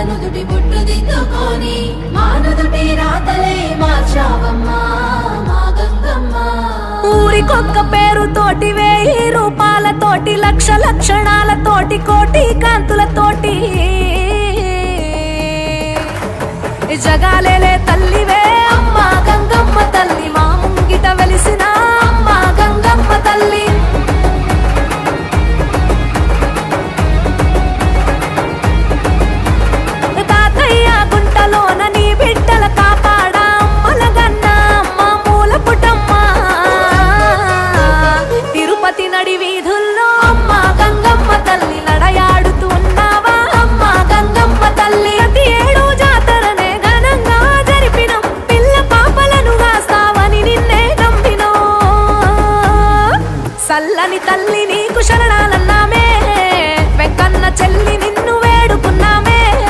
నుదుటి బొట్టు దిద్దుకొని మా నుదుటి రాతలే మార్చావమ్మా మా గంగమ్మ. ఊరికొక్క పేరుతోటి 1000 రూపాయలతోటి లక్ష లక్షణాలతోటి కోటి కాంతులతోటి జగాలేలే తల్లి